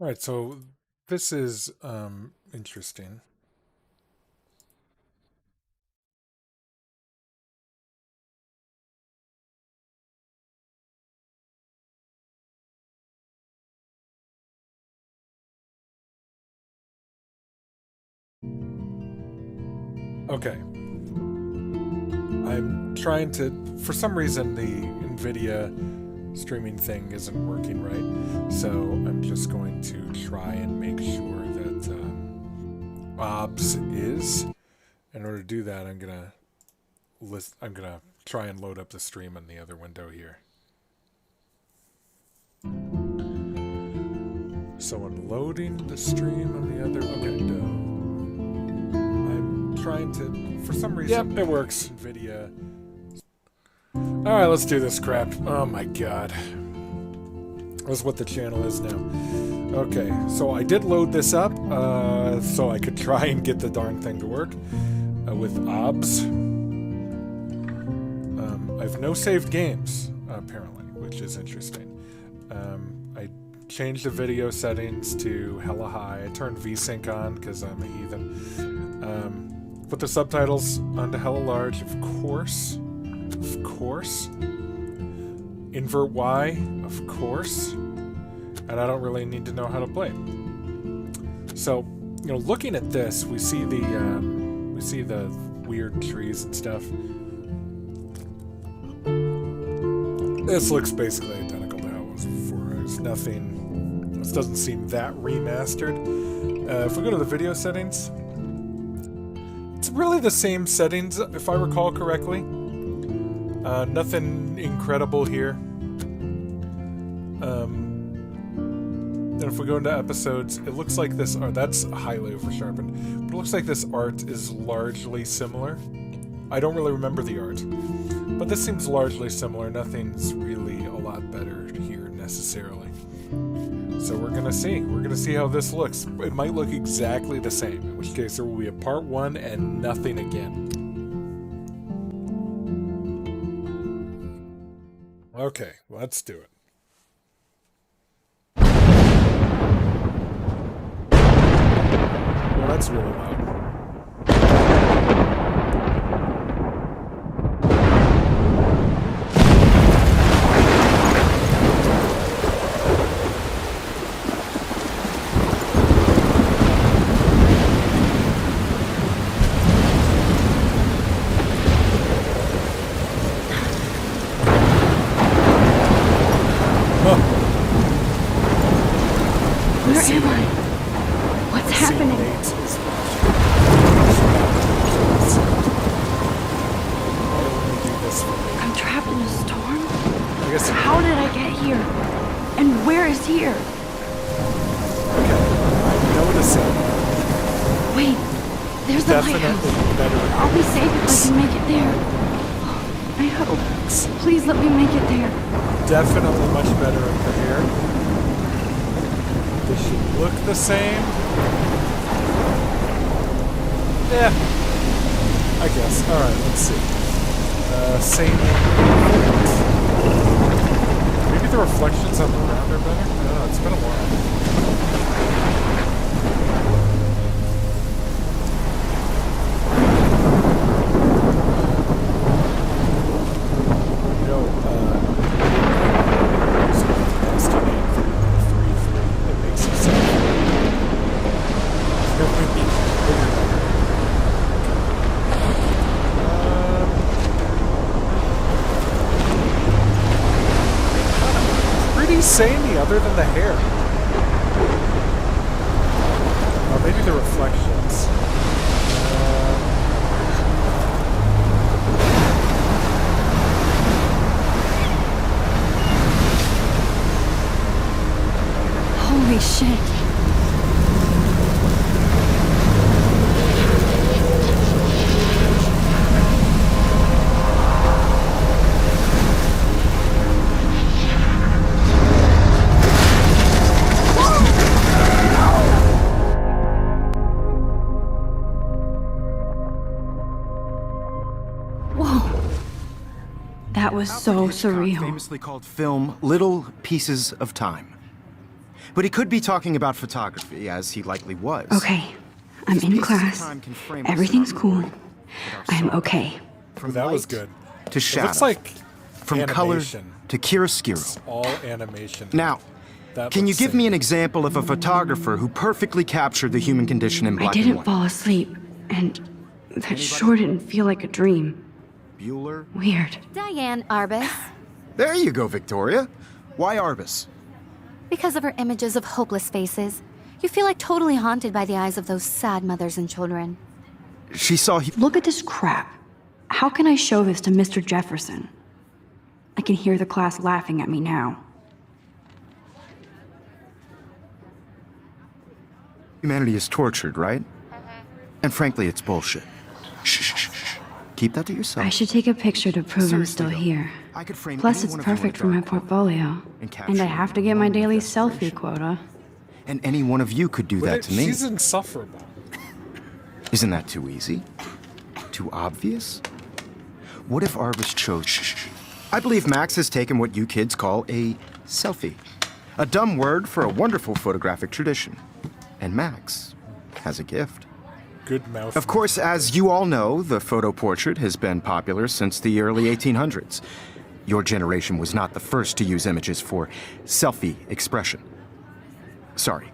All right, so this is interesting. Okay. I'm trying to, for some reason, the NVIDIA streaming thing isn't working right. So I'm just going to try and make sure that OBS is. In order to do that, I'm gonna try and load up the stream on the other window here. So I'm loading the stream on the other. Okay, I'm trying to, for some reason. Yep, it works. NVIDIA. All right, let's do this crap. Oh my god. That's what the channel is now. Okay, so I did load this up so I could try and get the darn thing to work with OBS. I have no saved games, apparently, which is interesting. I changed the video settings to hella high. I turned VSync on because I'm a heathen. Put the subtitles onto hella large, of course. Of course. Invert Y, of course. And I don't really need to know how to play it. So, you know, looking at this, we see the weird trees and stuff. This looks basically identical to how it was before. There's nothing. This doesn't seem that remastered. If we go to the video settings, it's really the same settings, if I recall correctly. Nothing incredible here. And if we go into episodes, it looks like this art, that's highly over-sharpened, but it looks like this art is largely similar. I don't really remember the art, but this seems largely similar. Nothing's really a lot better here, necessarily. So we're gonna see. We're gonna see how this looks. It might look exactly the same, in which case there will be a part 1 and nothing again. Okay, let's do it. Well, that's really loud. Where am I? What's happening? I'm trapped in a storm? How did I get here? And where is here? Okay, I'm noticing. Wait, there's the lighthouse. I'll be safe if I can make it there. I hope. Please let me make it there. Definitely much better over here. They should look the same. Yeah, I guess. Alright, let's see. Same. Maybe the reflections on the ground are better? I don't know, it's been a while. Samey other than the hair. Or maybe the reflections. Holy shit. That was so surreal. Famously called film Little Pieces of Time. But he could be talking about photography, as he likely was. Okay, I'm in class. Everything's cool. I am okay. From That was light good. to shadow. It looks like from color animation. to chiaroscuro. It's all animation. Now, can you give me an example of a photographer who perfectly captured the human condition in I black and didn't white? fall asleep, and that sure didn't feel like a dream. Bueller? Weird. Diane Arbus. There you go, Victoria. Why Arbus? Because of her images of hopeless faces, you feel like totally haunted by the eyes of those sad mothers and children. She saw Look at this crap. How can I show this to Mr. Jefferson? I can hear the class laughing at me now. humanity is tortured, right? And frankly, it's bullshit. Shh, shh, shh, shh. Keep that to yourself. I should take a picture to prove I'm Seriously, still though, here. I could frame Plus, any it's one of you in a perfect for my dark corner portfolio. And I have to get my daily selfie quota. And any one of you could do that to me. She's insufferable. Isn't that too easy? Too obvious? What if Arbus chose... Shh. I believe Max has taken what you kids call a selfie. A dumb word for a wonderful photographic tradition. And Max has a gift. Good mouth. Of course, as you all know, the photo portrait has been popular since the early 1800s. Your generation was not the first to use images for selfie expression. Sorry,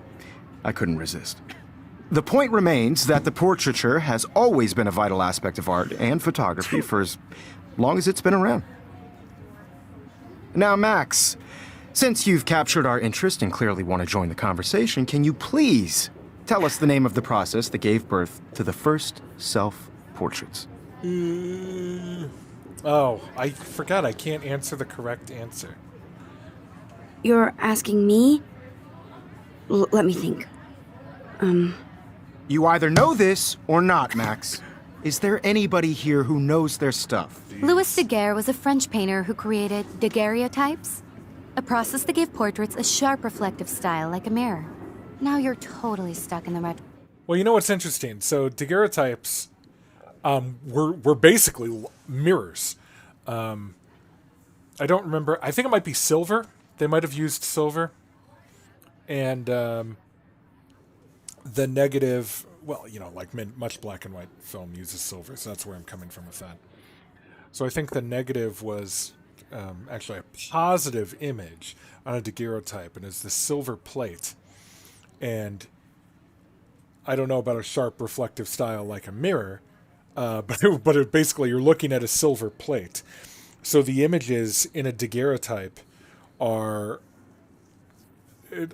I couldn't resist. The point remains that the portraiture has always been a vital aspect of art and photography for as long as it's been around. Now, Max, since you've captured our interest and clearly want to join the conversation, can you please tell us the name of the process that gave birth to the first self-portraits? Oh, I forgot. I can't answer the correct answer. You're asking me? Let me think. You either know this or not, Max. Is there anybody here who knows their stuff? Louis Daguerre was a French painter who created daguerreotypes, a process that gave portraits a sharp reflective style like a mirror. Now you're totally stuck in the red. Well, you know what's interesting? So daguerreotypes were basically mirrors. I don't remember. I think it might be silver. They might have used silver. And the negative, well, you know, like much black and white film uses silver, so that's where I'm coming from with that. So I think the negative was actually a positive image on a daguerreotype, and it's the silver plate. And I don't know about a sharp reflective style like a mirror, but basically you're looking at a silver plate. So the images in a daguerreotype are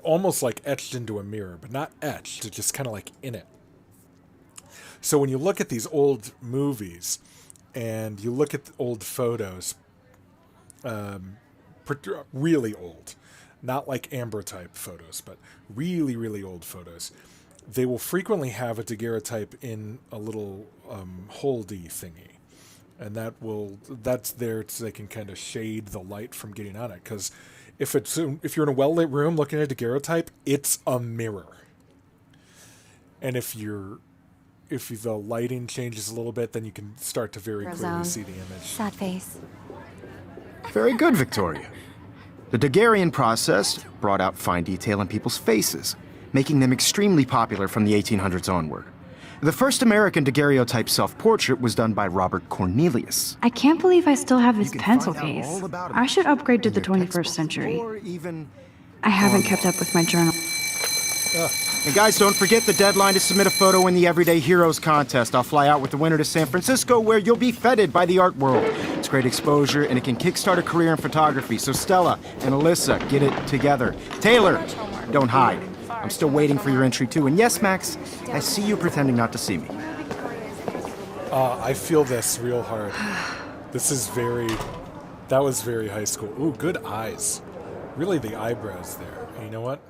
almost like etched into a mirror, but not etched, it's just kind of like in it. So when you look at these old movies and you look at the old photos, really old, not like amber type photos, but really, really old photos, they will frequently have a daguerreotype in a little holdy thingy. And that's there so they can kind of shade the light from getting on it. Because if you're in a well-lit room looking at a daguerreotype, it's a mirror. And if the lighting changes a little bit, then you can start to very clearly see the image. Sad face. Very good, Victoria. The Daguerrean process brought out fine detail in people's faces, making them extremely popular from the 1800s onward. The first American daguerreotype self-portrait was done by Robert Cornelius. I can't believe I still have this You can pencil find out case. all about it I should upgrade to in the your 21st textbooks century. or even I haven't kept up with my journal. And guys, don't forget the deadline to submit a photo in the Everyday Heroes contest. I'll fly out with the winner to San Francisco, where you'll be feted by the art world. It's great exposure, and it can kickstart a career in photography. So Stella and Alyssa, get it together. Taylor, don't hide. I'm still waiting for your entry, too. And yes, Max, I see you pretending not to see me. I feel this real hard. That was very high school. Ooh, good eyes. Really, the eyebrows there. And you know what?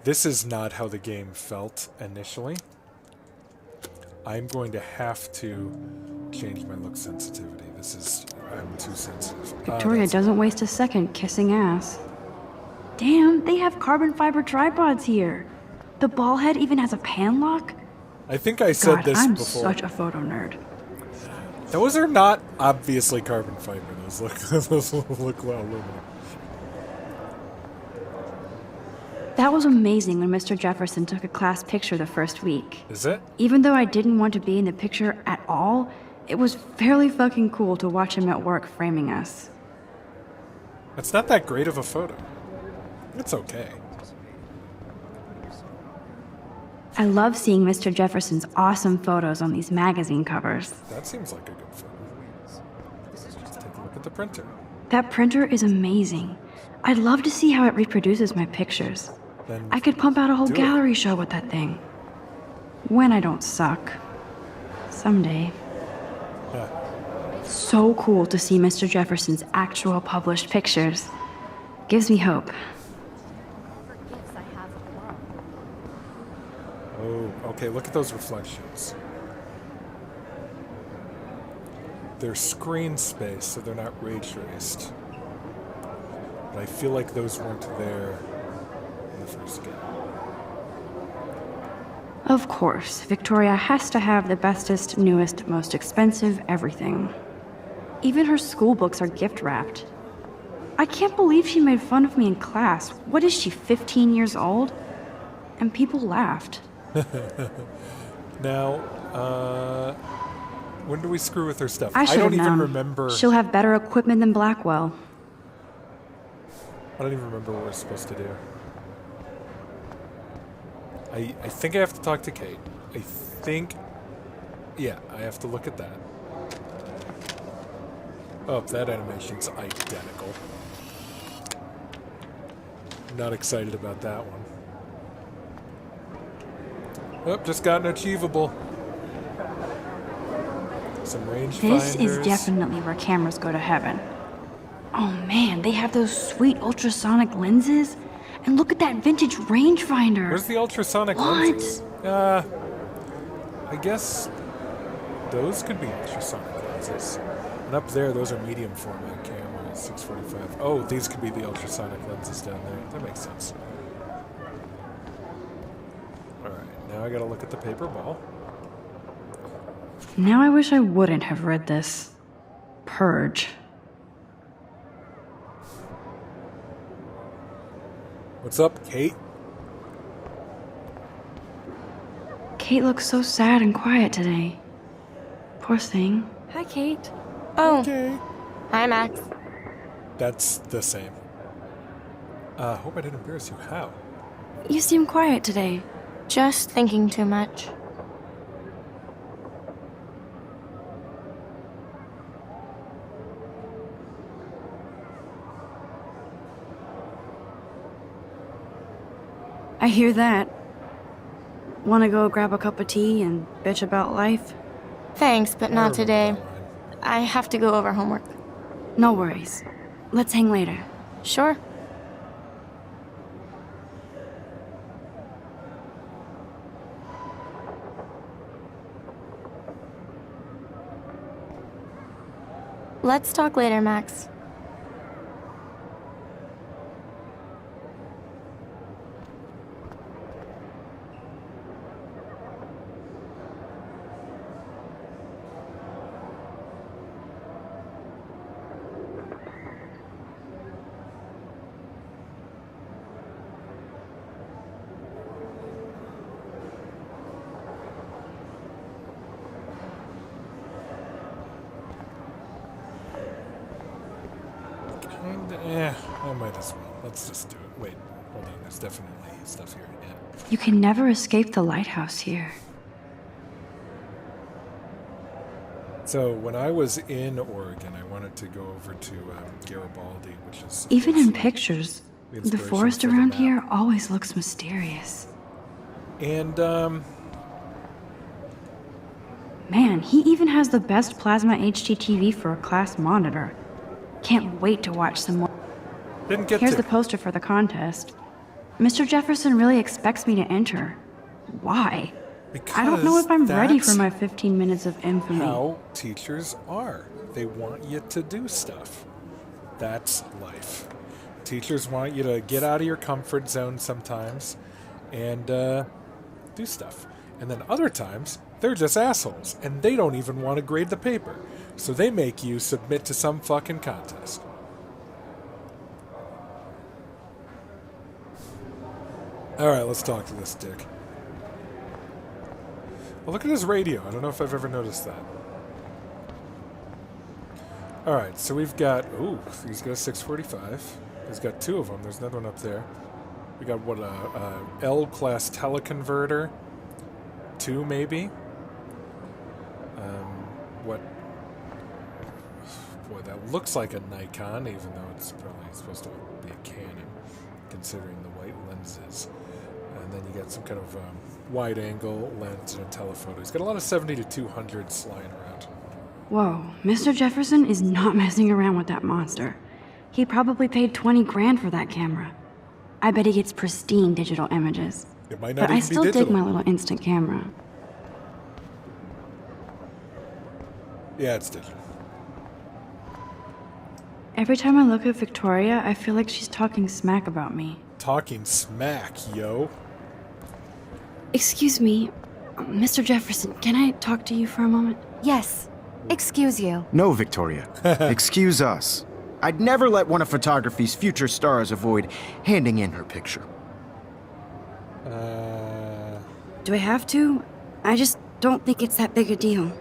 This is not how the game felt initially. I'm going to have to change my look sensitivity. I'm too sensitive. Victoria doesn't waste a second kissing ass. Damn, they have carbon fiber tripods here. The ball head even has a pan lock. I think I said God, this I'm before. such a photo nerd. Those are not obviously carbon fiber. Those look well aluminum. That was amazing when Mr. Jefferson took a class picture the first week. Is it? Even though I didn't want to be in the picture at all, it was fairly fucking cool to watch him at work framing us. It's not that great of a photo. It's okay. I love seeing Mr. Jefferson's awesome photos on these magazine covers. That seems like a good photo. Let's take a look at the printer. That printer is amazing. I'd love to see how it reproduces my pictures. Then I could pump out a whole do it. gallery show with that thing. When I don't suck. Someday. Yeah. So cool to see Mr. Jefferson's actual published pictures. Gives me hope. Oh, okay, look at those reflections. They're screen space, so they're not ray traced. But I feel like those weren't there in the first game. Of course, Victoria has to have the bestest, newest, most expensive everything. Even her school books are gift wrapped. I can't believe she made fun of me in class. What is she, 15 years old? And people laughed. Now, when do we screw with her stuff? I should don't have even known. remember. She'll have better equipment than Blackwell. I don't even remember what we're supposed to do. I think I have to talk to Kate. I think... Yeah, I have to look at that. Oh, that animation's identical. Not excited about that one. Oh, just got an achievable. Some rangefinders. This is definitely where cameras go to heaven. Oh man, they have those sweet ultrasonic lenses. And look at that vintage rangefinder. Where's the ultrasonic What? lenses? I guess those could be ultrasonic lenses. And up there, those are medium format cameras, 645. Oh, these could be the ultrasonic lenses down there. That makes sense. Alright, now I gotta look at the paper ball. Now I wish I wouldn't have read this. Purge. What's up, Kate? Kate looks so sad and quiet today. Poor thing. Hi, Kate. Oh, Okay. hi, Max. That's the same. Hope I didn't embarrass you. How? You seem quiet today. Just thinking too much. I hear that. Wanna go grab a cup of tea and bitch about life? Thanks, but I not remember today. that line. I have to go over homework. No worries. Let's hang later. Sure. Let's talk later, Max. I might as well. Let's just do it. Wait, hold on. There's definitely stuff here. Yeah. You can never escape the lighthouse here. So when I was in Oregon, I wanted to go over to Garibaldi, which is Even in pictures, the the inspiration forest for the around map. here always looks mysterious. And Man, he even has the best plasma HDTV for a class monitor. Can't wait to watch some more. didn't get Here's to. the poster for the contest. Mr. Jefferson really expects me to enter. Why? I don't know Because if I'm ready for that's my 15 minutes of infamy. how teachers are. They want you to do stuff. That's life. Teachers want you to get out of your comfort zone sometimes and do stuff. And then other times, they're just assholes and they don't even want to grade the paper. So they make you submit to some fucking contest. Alright, let's talk to this dick. Well, look at his radio. I don't know if I've ever noticed that. Alright, so we've got... Ooh, he's got a 645. He's got 2 of them. There's another one up there. We got, what, a L-class teleconverter? 2, maybe? What... Boy, that looks like a Nikon, even though it's probably supposed to be a Canon, considering the white lenses. And then you got some kind of wide-angle lens and a telephoto. He's got a lot of 70 to 200s lying around. Whoa, Mr. Jefferson is not messing around with that monster. He probably paid 20 grand for that camera. I bet he gets pristine digital images. It might not But I even be still dig digital. my little instant camera. Yeah, it's digital. Every time I look at Victoria, I feel like she's talking smack about me. Talking smack, yo. Excuse me, Mr. Jefferson, can I talk to you for a moment? Yes. Excuse you. No, Victoria. Excuse us. I'd never let one of photography's future stars avoid handing in her picture. Do I have to? I just don't think it's that big a deal.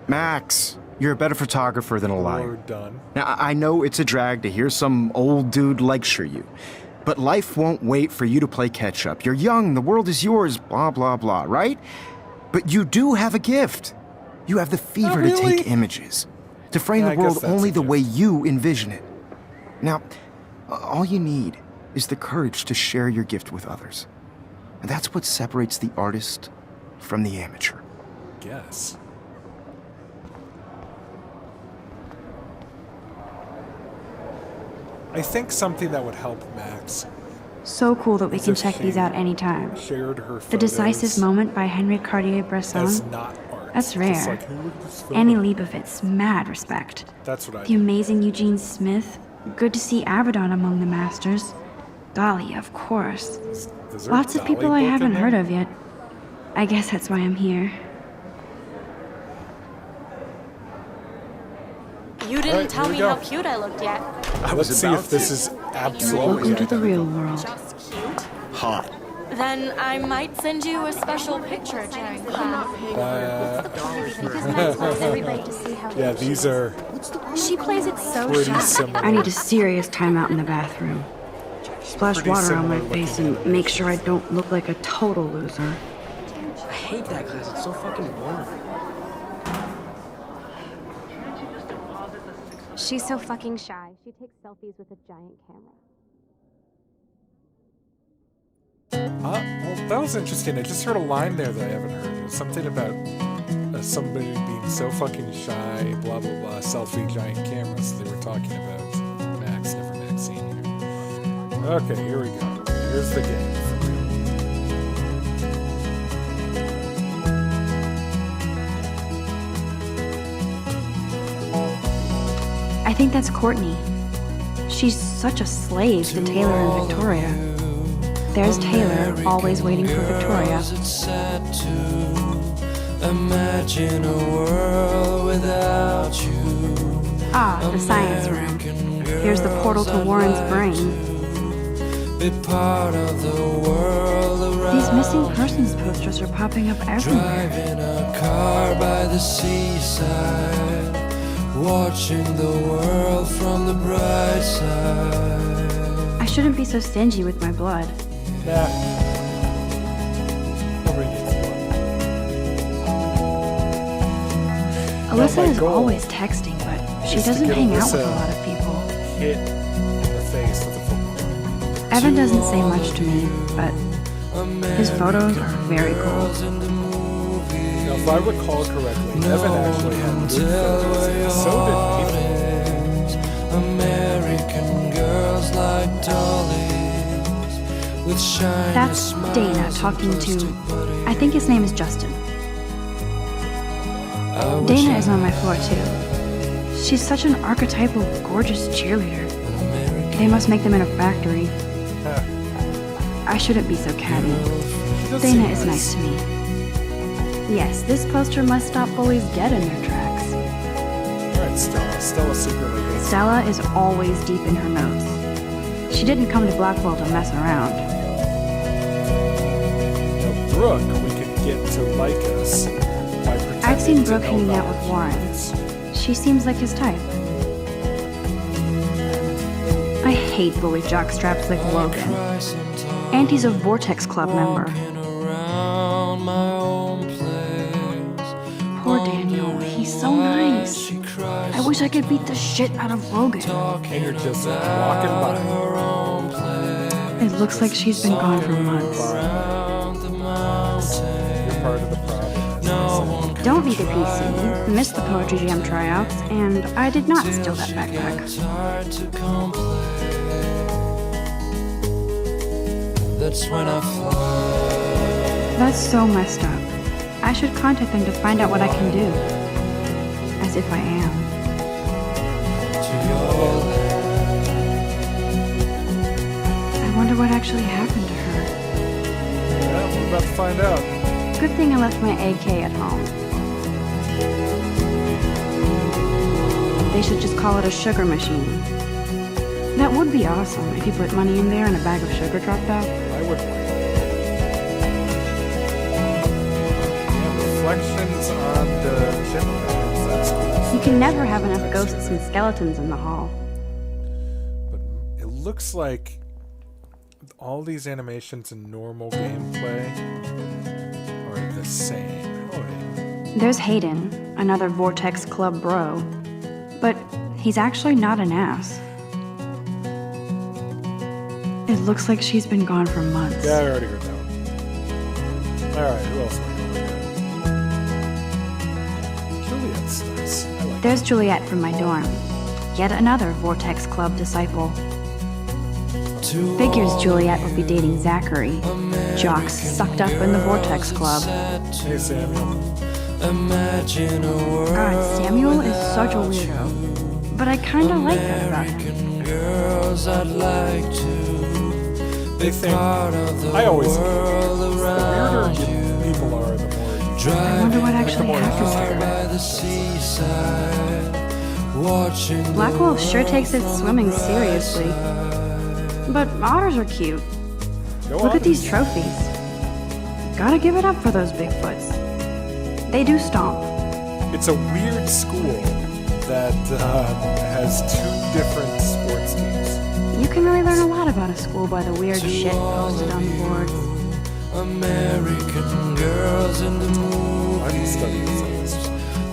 Max, you're a better photographer than a We're liar. done. Now, I know it's a drag to hear some old dude lecture you, but life won't wait for you to play catch-up. You're young, the world is yours, blah, blah, blah, right? But you do have a gift. You have the fever to really? take images, to frame Yeah, the I guess world that's only a the gift. way you envision it. Now, all you need is the courage to share your gift with others. And that's what separates the artist from the amateur. Guess. I think something that would help Max So cool that we is can if check she these out anytime. shared her The Decisive photos Moment by Henry as Cartier-Bresson. not art. That's Just rare. like, hey, look at this photo. Annie Leibovitz, mad respect. That's what I The do. amazing Eugene Smith. Good to see Abaddon among the masters. Dali, of course. Is there Lots a of Dali people I book in haven't there? heard of yet. I guess that's why I'm here. You didn't Alright, tell here we me go. how cute I looked yet. Let's see if this is absolutely Welcome to the real world. Just cute. Hot. Then I might send you a special picture during class. Yeah, these are She plays it so pretty shy. similar. I need a serious timeout in the bathroom. Splash Pretty water on my similar face looking and make sure I don't look like a total loser. I hate that class. It's so fucking boring. She's so fucking shy. She takes selfies with a giant camera. Well, that was interesting. I just heard a line there that I haven't heard. It was something about somebody being so fucking shy, blah, blah, blah, selfie, giant cameras. They were talking about Max, never Maxine here. Okay, here we go. Here's the game for real. I think that's Courtney. She's such a slave to Taylor and Victoria. There's Taylor, always waiting for Victoria. It's sad to imagine a world without you. Ah, the science room. Here's the portal to Warren's brain. Be part of the world around. These missing persons posters are popping up everywhere. Driving a car by the seaside, watching the world from the bright side. I shouldn't be so stingy with my blood. Nah. Nobody needs one. Alyssa my is goal always texting, but she is to doesn't get hang out with Alyssa- a lot of people. Hit in the face with a football. Evan doesn't say much to me, but his photos are very cool. Now, if I recall correctly, Evan actually had good photos, and so did Nathan. American girls like dollies with shiny That's smiles Dana and talking plastic to, bodies. I think his name is Justin. I wish Dana I is on my floor too. She's such an archetypal, gorgeous cheerleader. They must make them in a factory. I shouldn't be so catty. does Dana seem is nice to me. Yes, this poster must stop bullies dead in their tracks. Alright, Stella. Stella secretly hates Stella is always deep in her notes. She didn't come to Blackwell to mess around. to like us by pretending I've seen to Brooke know hanging out about with our Warren. feelings. She seems like his type. I hate bully jockstraps like Logan. And he's a Vortex Club member. Around my own place. Poor Daniel, he's so nice. I wish I could beat the shit out of Logan. And you're just walking by. It looks like she's been gone for months. You're part of the problem. Don't need a PC, missed the Poetry Jam tryouts, and I did not steal that backpack. That's when I fly. That's so messed up. I should contact them to find out what I can do. As if I am. I wonder what actually happened to her. Yeah, we're about to find out. Good thing I left my AK at home. They should just call it a sugar machine. That would be awesome if you put money in there and a bag of sugar dropped out. I would like that. Yeah, reflections on the chip bags. That's cool. You can never have enough ghosts and skeletons in the hall. But it looks like all these animations in normal gameplay are the same. Oh, yeah. There's Hayden, another Vortex Club bro. But he's actually not an ass. It looks like she's been gone for months. Yeah, I already heard that one. Alright, who else am I going with? Juliet's nice. I like There's Juliet from my dorm. Yet another Vortex Club disciple. Figures Juliet would be dating Zachary. Jocks sucked up in the Vortex Club. Hey, Samuel. Imagine a world. God, Samuel is such a weirdo. But I kinda like that about him. Girls I'd like to. They think, I always think, the weirder people are, the more you I wonder what actually happens to her. by the seaside, watching Black Wolf sure takes its swimming seriously. But otters are cute. Go Look on. at these trophies. Gotta give it up for those Bigfoots. They do stomp. It's a weird school that has two different sports teams. You can really learn a lot about a school by the weird shit posted on the boards. American girls in the I'm movies. studying this.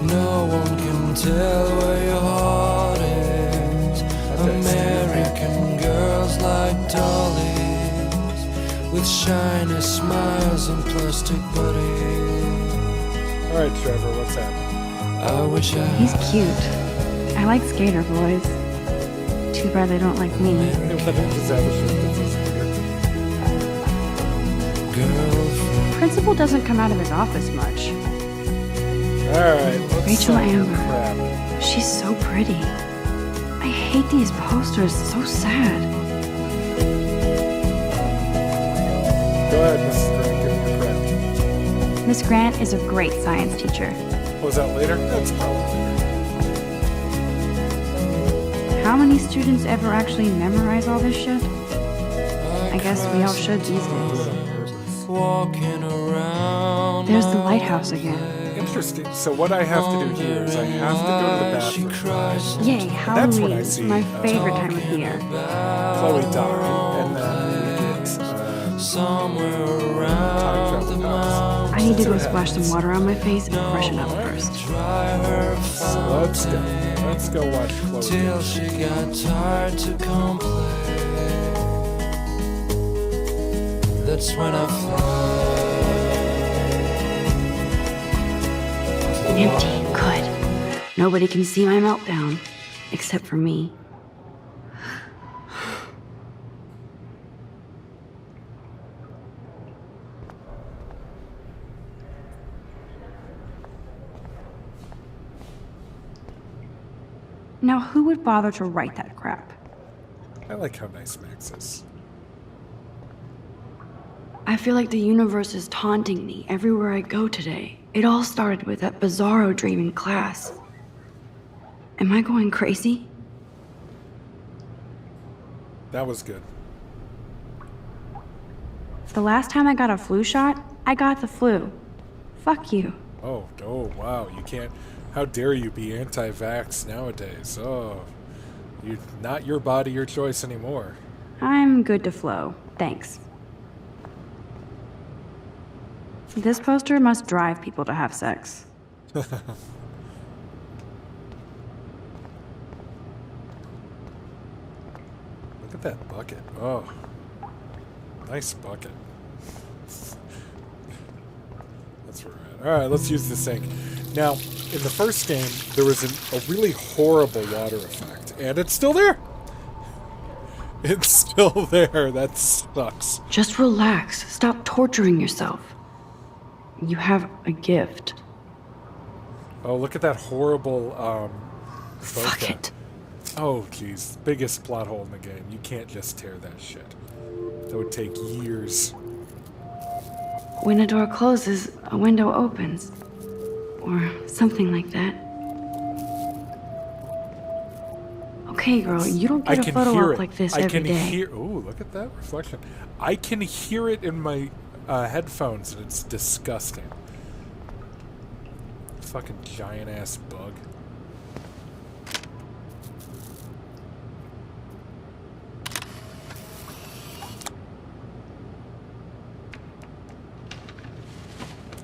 No one can tell where your heart is. American girls like dollies with shiny smiles and plastic bodies. Alright, Trevor, what's happening? I wish I He's cute. I like skater boys. Too bad they don't like me. Let him just have a shirt that says weird. girlfriend. Principal doesn't come out of his office much. Alright, let's Rachel sign your Amber. crap. She's so pretty. I hate these posters. So sad. Go ahead, Mrs. Grant, give me your crap. Miss Grant is a great science teacher. Was that later? That's probably later. How many students ever actually memorize all this shit? I guess we all should these days. Walking around. There's the lighthouse again. Interesting. So what I have to do here is I have to go to the She bathroom. cries. Yay, That's when I Halloween. see, My favorite time of year. Chloe die, and then we get Somewhere time around the travel house. I need to See go what splash some happens. water on my face and freshen up first. try her So let's go. Let's go watch Chloe. till she got tired to complain. That's when I fly. Empty. Good. Nobody can see my meltdown. Except for me. Now, who would bother to write that crap? I like how nice Max is. I feel like the universe is taunting me everywhere I go today. It all started with that bizarro dream in class. Am I going crazy? That was good. The last time I got a flu shot, I got the flu. Fuck you. Oh, wow, you can't... How dare you be anti-vax nowadays? Oh, not your body, your choice anymore. I'm good to flow. Thanks. This poster must drive people to have sex. Look at that bucket. Oh, nice bucket. That's right. All right, let's use the sink. Now, in the first game, there was a really horrible water effect, and it's still there. It's still there. That sucks. Just relax. Stop torturing yourself. You have a gift. Oh, look at that horrible Fuck bokeh. it. Oh, jeez. Biggest plot hole in the game. You can't just tear that shit. That would take years. When a door closes, a window opens. Or something like that. Okay, girl, you don't I get a can photo hear op it. like this I every can day. hear. Ooh, look at that reflection. I can hear it in my headphones, and it's disgusting. Fucking giant ass bug.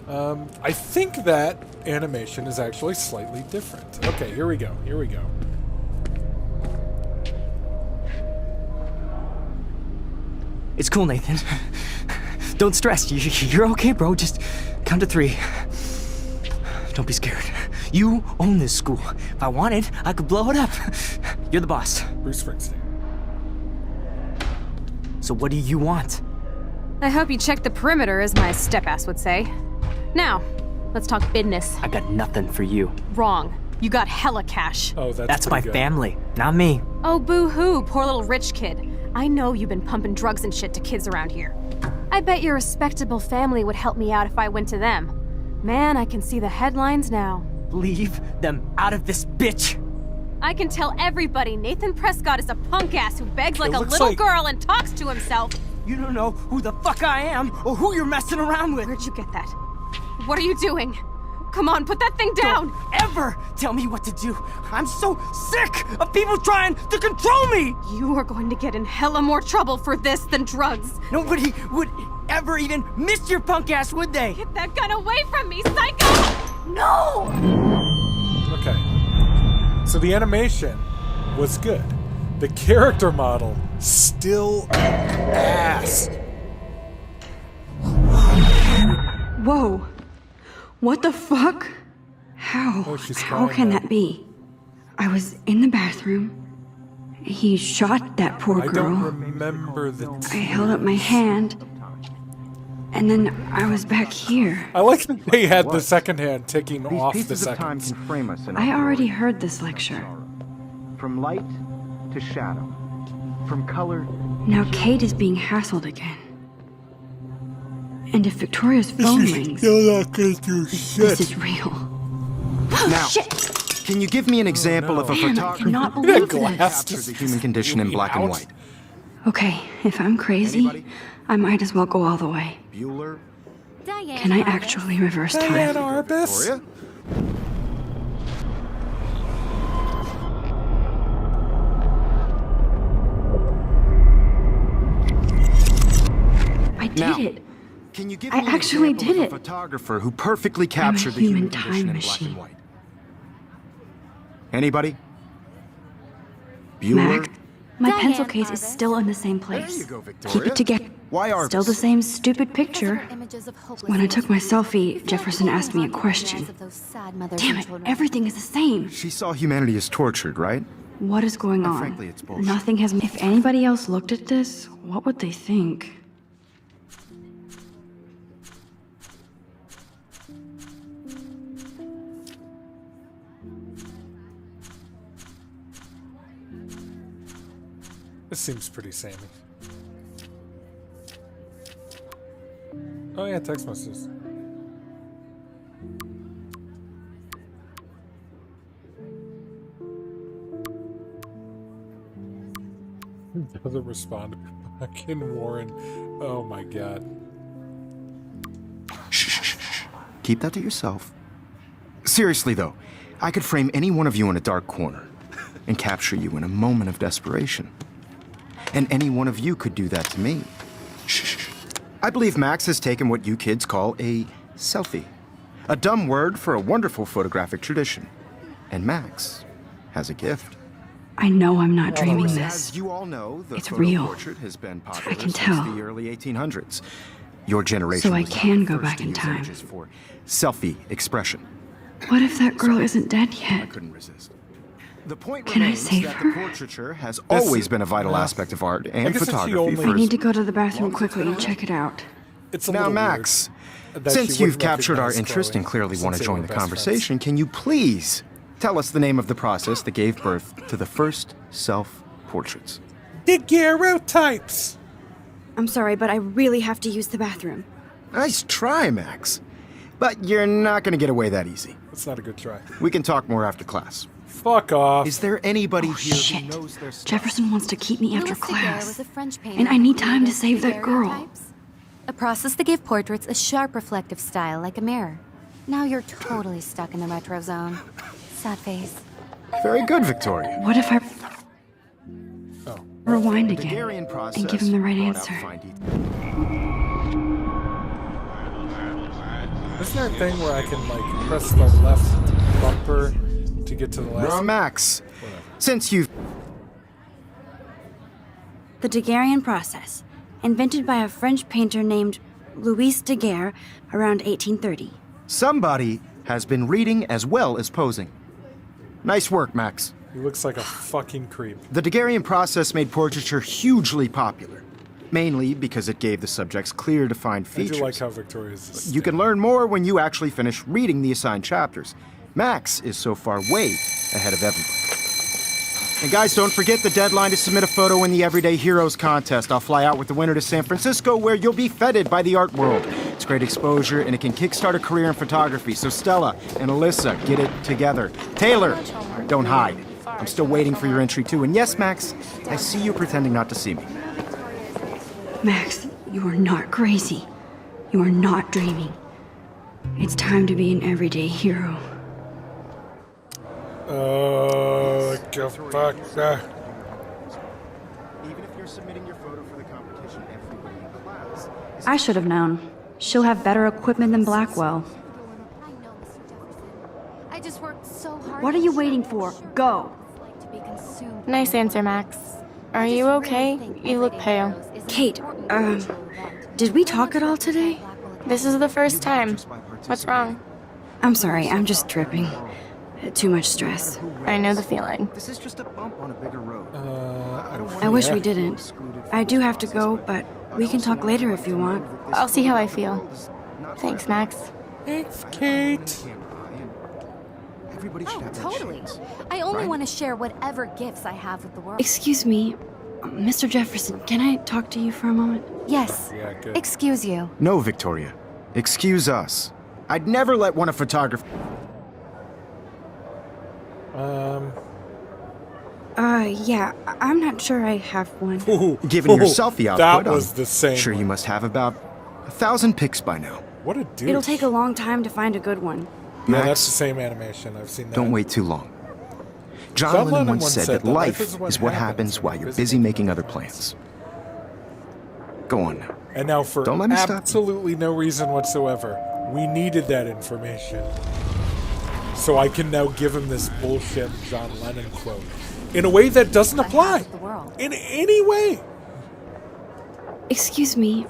I think that animation is actually slightly different. Okay, here we go. Here we go. It's cool, Nathan. Don't stress. You're okay, bro. Just count to 3. Don't be scared. You own this school. If I wanted, I could blow it up. You're the boss. Bruce Springsteen. So what do you want? I hope you checked the perimeter, as my step-ass would say. Now, let's talk business. I got nothing for you. Wrong. You got hella cash. Oh, That's my pretty good. family, not me. Oh, boo-hoo, poor little rich kid. I know you've been pumping drugs and shit to kids around here. I bet your respectable family would help me out if I went to them. Man, I can see the headlines now. Leave them out of this bitch. I can tell everybody Nathan Prescott is a punk ass who begs like It a looks little like- girl and talks to himself. You don't know who the fuck I am or who you're messing around with. Where'd you get that? What are you doing? Come on, put that thing down! Don't ever tell me what to do. I'm so sick of people trying to control me. You are going to get in hella more trouble for this than drugs. Nobody would ever even miss your punk ass, would they? Get that gun away from me, psycho! No! Okay. So the animation was good. The character model still ass. Whoa. What the fuck? How? Oh, she's How crying can now. that be? I was in the bathroom. He shot that poor I girl. don't remember the. I held up my hand. And then I was back here. I like that they had the second hand ticking These off the pieces of time seconds. can frame us in I our already glory. heard this lecture. From light to shadow. From color. Now Kate is being hassled again. And if Victoria's phone rings, You're not gonna do this shit. is real. Now, Shit! can you give me an example of a Damn, I photographer cannot who believe glass this. captured the human condition in black and out. white? Okay, if I'm crazy, Anybody? I might as well go all the way. Bueller? Diane. Can I Arbus. actually reverse Diane time? Arbus. Victoria? I did Now, it. Can you give I me an actually example did of it. a photographer who perfectly captured the human human time condition in black machine. and white? Anybody? Bueller? Mac, my Diane pencil case is Arbus. still in the same There place. you go, Victoria. Keep it together. Why Arbus? Still the same stupid Because of picture. her images of hopelessness. When I took my selfie, Feel Jefferson holding asked me a on to the question. lives of those sad mothers Damn and it, children. everything is the same. She saw humanity as tortured, right? What is going on? Frankly, it's bullshit. Nothing has. If anybody else looked at this, what would they think? This seems pretty samey. Oh yeah, text messages. Doesn't respond. Fucking Warren. Oh my god. keep that to yourself. Seriously, though, I could frame any one of you in a dark corner and capture you in a moment of desperation. And any one of you could do that to me. Shh. I believe Max has taken what you kids call a selfie. A dumb word for a wonderful photographic tradition. And Max has a gift. I know I'm not dreaming As this. you all know, the It's photo real. portrait has been popular I can since tell. the early 1800s. Your generation So I was not can the go first back to in use time. images for selfie expression. What if that girl isn't dead I yet? couldn't resist. The point Can I remains save that her? the portraiture has always been a vital no. aspect of art I and guess if she photography only- for I need to go to the bathroom quickly and check it out. It's a Now, little Max, weird that since she you've wouldn't captured our recognize interest Chloe and clearly since want to they join were the best conversation, can you please tell us the name of the process that gave birth to the first self-portraits? Daguerreotypes! I'm sorry, but I really have to use the bathroom. Nice try, Max. But you're not going to get away that easy. That's not a good try. We can talk more after class. Fuck off. Is there anybody Oh, here shit. who knows their stuff? Jefferson wants to keep me after Louis Daguerre class. was a French painter And I who need time to created save that girl. daguerreotypes, a process that gave portraits a sharp reflective style like a mirror. Now you're totally stuck in the retro zone. Sad face. Very good, Victoria. What if I Oh. rewind The again Daguerrean process and give him the right brought out answer? fine detail. Isn't there a thing where I can, like, press the left bumper to get to the last Now, Max, since you've The Daguerrean process, invented by a French painter named Louis Daguerre around 1830. somebody has been reading as well as posing. Nice work, Max. He looks like a fucking creep. The Daguerrean process made portraiture hugely popular, mainly because it gave the subjects clear, defined I features. do like how Victoria's is. You can learn more when you actually finish reading the assigned chapters. Max is so far way ahead of everyone. And guys, don't forget the deadline to submit a photo in the Everyday Heroes contest. I'll fly out with the winner to San Francisco, where you'll be feted by the art world. It's great exposure, and it can kickstart a career in photography. So Stella and Alyssa, get it together. Taylor, don't hide. I'm still waiting for your entry too. And yes, Max, I see you pretending not to see me. Max, you are not crazy. You are not dreaming. It's time to be an everyday hero. Get fuck. Even if you're submitting your photo for the competition, everybody in class is I should have known. She'll have better equipment than Blackwell. I know, Mr. Jefferson. I just worked so hard. What are you waiting for? Go! To be consumed. Nice answer, Max. Are you okay? You look pale. Kate, did we talk at all today? This is the first time. What's wrong? I'm sorry, I'm just tripping. Too much stress. I know the feeling. This is just a bump on a bigger road. I wish we didn't. I do have to go, but we can talk later if you want. I'll see how I feel. Thanks, Max. Thanks, Kate. Everybody should Oh, have that totally. chance. I only Right? want to share whatever gifts I have with the world. Excuse me, Mr. Jefferson, can I talk to you for a moment? Yes. Yeah, good. Excuse you. No, Victoria. Excuse us. I'd never let one of photography. Yeah, I'm not sure I have one. Ooh, Given your ooh, selfie output, that I'm was the same. sure you must have about 1,000 pics by now. What a dude. It'll take a long time to find a good one. Yeah, Max, that's the same animation. I've seen that. don't wait too long. John John Lennon Lennon once once said said that life is what happens happens while you're busy making other plans. Go on now. And now, for Don't let me stop you. absolutely no reason whatsoever, we needed that information. So I can now give him this bullshit John Lennon quote in a way that doesn't apply. the world. In any way. Excuse me,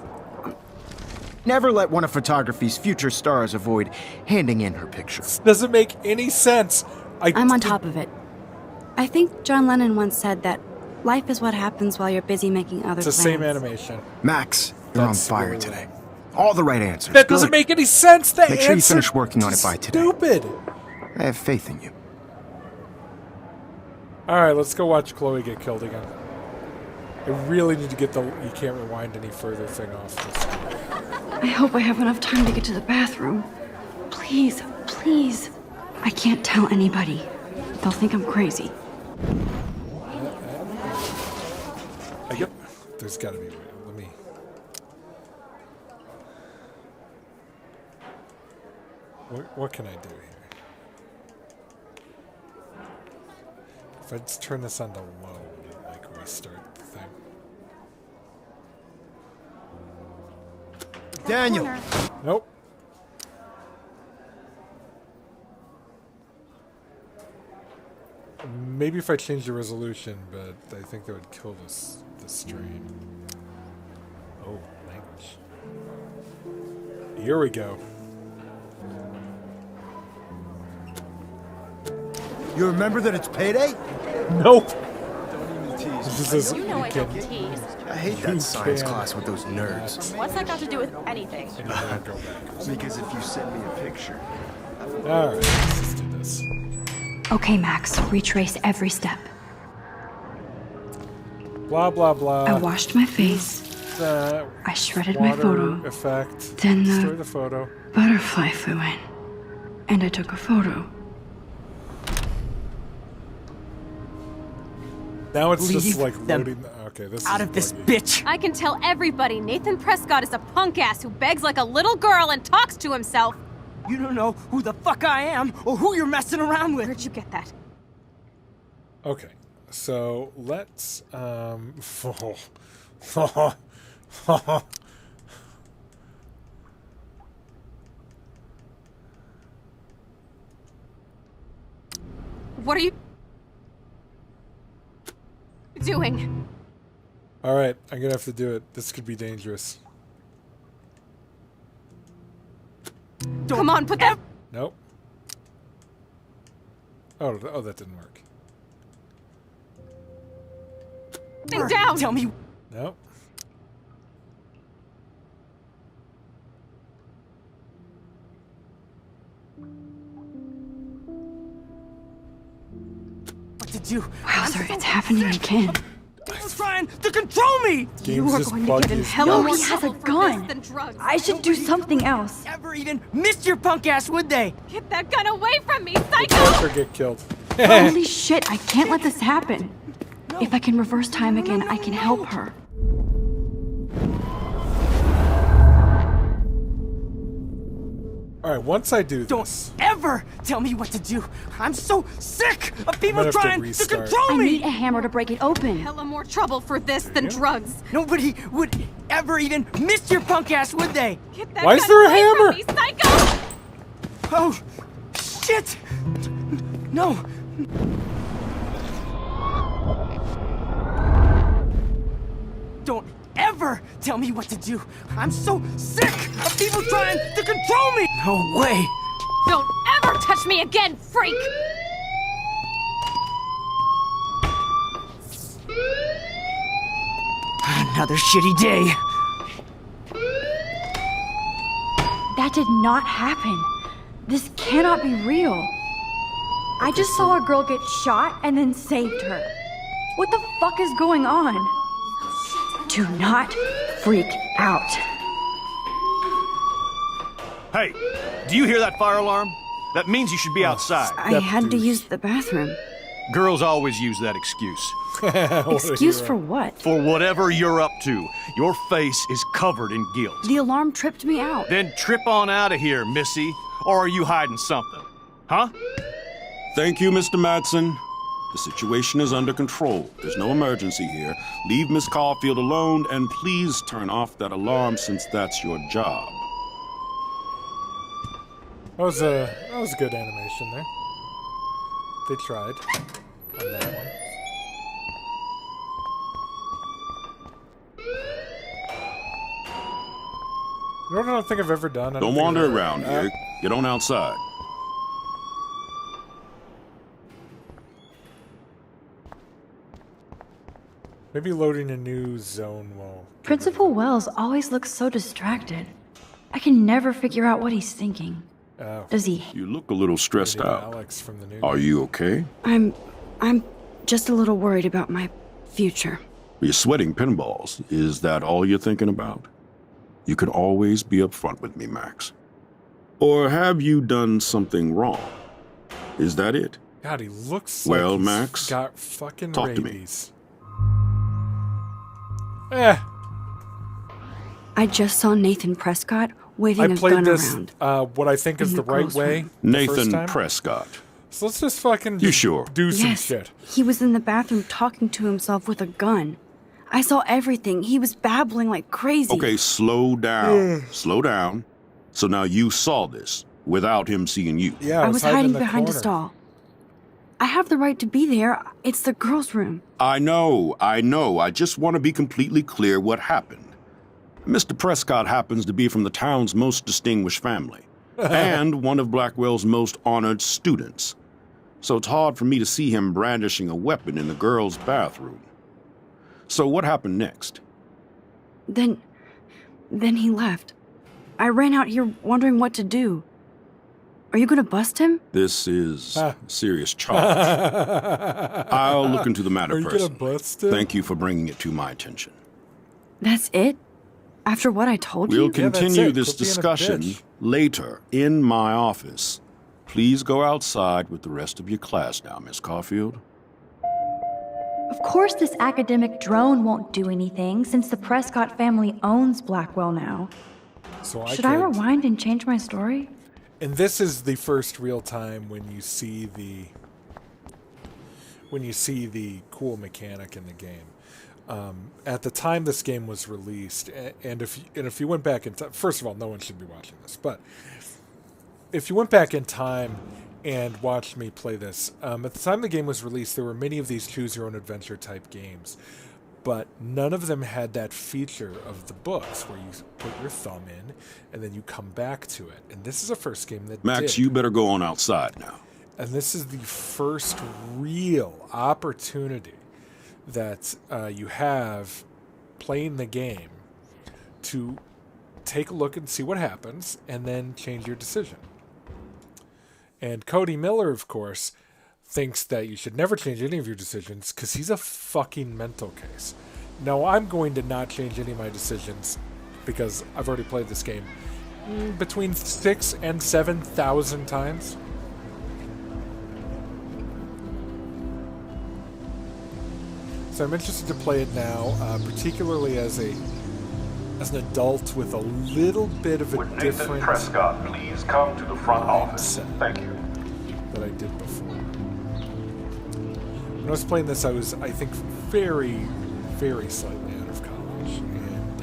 Never let one of photography's future stars avoid handing in her picture. Doesn't make any sense. I'm on top of it. I think John Lennon once said that life is what happens while you're busy making other It's the plans. same animation. Max, you're That's on fire really today. All the right answers. That doesn't Good. make any sense. The Make sure you answer finish working on it is by today. Stupid. I have faith in you. All right, let's go watch Chloe get killed again. I really need to get the you can't rewind any further thing off this. I hope I have enough time to get to the bathroom. Please, please. I can't tell anybody. They'll think I'm crazy. Yep. There's got to be a way. Let me. What can I do here? If I just turn this on to low, will it, like, restart the thing? Daniel! Nope. Maybe if I change the resolution, but I think that would kill the stream. Oh, language. Here we go. You remember that it's payday? Nope. Don't even tease. This is You know I can- don't tease. I hate You that science can- class with those nerds. What's that got to do with anything? and then go back. Because if you send me a picture... All right, let's do this. Okay, Max, retrace every step. Blah blah blah. I washed my face. The I shredded my water photo. effect. Then the- destroy the photo. Butterfly flew in. And I took a photo. Now it's just Leave like them loading. Okay, this Out is of this buggy. bitch! I can tell everybody Nathan Prescott is a punk ass who begs like a little girl and talks to himself. You don't know who the fuck I am or who you're messing around with. Where'd you get that? Okay, so let's What are you doing? All right, I'm gonna have to do it. This could be dangerous. Come on, put that Nope. Oh, that didn't work. thing down. Tell me Nope. what to do. Wowzer, it's happening again. People trying to control me! Game's You are just going to get in buggy as hella No, more he has a trouble for gun. this than drugs. I should do something else. Ever even missed your punk ass, would they? Get that gun away from me, psycho! Character get killed. Holy shit, I can't let this happen. If I can reverse time again, I can help her. All right, once I do Don't this, ever tell me what to do. I'm so sick of people gonna have to trying to restart. control I me. need a hammer to break it open. Hella more trouble for this than you go. drugs. Nobody would ever even miss your punk ass, would they? Get that Why is gun there a away hammer? from me, psycho! Oh, shit! No. Don't ever tell me what to do. I'm so sick of people trying to control me. No way. Don't ever touch me again, freak! Another shitty day. That did not happen. This cannot be real. I just saw a girl get shot and then saved her. What the fuck is going on? Do not freak out. Hey, do you hear that fire alarm? That means you should be outside. I had to use the bathroom. Girls always use that excuse. What a Excuse hero. for what? For whatever you're up to, your face is covered in guilt. The alarm tripped me out. Then trip on out of here, Missy. Or are you hiding something? Huh? Thank you, Mr. Madsen. The situation is under control. There's no emergency here. Leave Miss Caulfield alone, and please turn off that alarm since that's your job. That was a good animation there. They tried on that one. You know what I don't think I've ever done? I Don't think wander I've ever- around here. Get on outside. Maybe loading a new zone will. Principal Wells always looks so distracted. I can never figure out what he's thinking. Oh, Does he? You look a little stressed maybe out. Alex from the new. Are you okay? I'm just a little worried about my future. You're sweating pinballs. Is that all you're thinking about? You can always be upfront with me, Max. Or have you done something wrong? Is that it? God, he looks Well, like he's Max, got fucking talk to me. rabies. I just saw Nathan Prescott waving I a played gun this around. what I think is in the the right girls' way. room. the first Nathan time. Prescott. So let's just fucking You sure? do some Yes, shit. he was in the bathroom talking to himself with a gun. I saw everything. He was babbling like crazy. Okay, slow down. Slow down. So now you saw this without him seeing you. Yeah, I was hiding in the behind a corner. stall. I have the right to be there. It's the girls' room. I know. I just want to be completely clear what happened. Mr. Prescott happens to be from the town's most distinguished family and one of Blackwell's most honored students. So it's hard for me to see him brandishing a weapon in the girls' bathroom. So what happened next? Then he left. I ran out here wondering what to do. Are you gonna bust him? This is a serious charge. I'll look into the matter Are you gonna personally. bust him? Thank you for bringing it to my attention. That's it? After what I told We'll you? that's continue it. this Quit being a discussion bitch. later in my office. Please go outside with the rest of your class now, Miss Caulfield. Of course this academic drone won't do anything since the Prescott family owns Blackwell now. So Should I could- rewind and change my story? And this is the first real time when you see the cool mechanic in the game. At the time this game was released, and if you went back in time, first of all, no one should be watching this, but if you went back in time and watched me play this, at the time the game was released, there were many of these choose-your-own-adventure type games, but none of them had that feature of the books where you put your thumb in and then you come back to it. And this is the first game that Max, did. you better go on outside now. And this is the first real opportunity that you have playing the game to take a look and see what happens and then change your decision. And Cody Miller, of course, thinks that you should never change any of your decisions because he's a fucking mental case. Now, I'm going to not change any of my decisions because I've already played this game between 6,000 and 7,000 times. So I'm interested to play it now, particularly as an adult with a little bit of a different Prescott, please come to the front office. mindset Thank you. that I did before. When I was playing this, I was, I think, very, very slightly out of college, and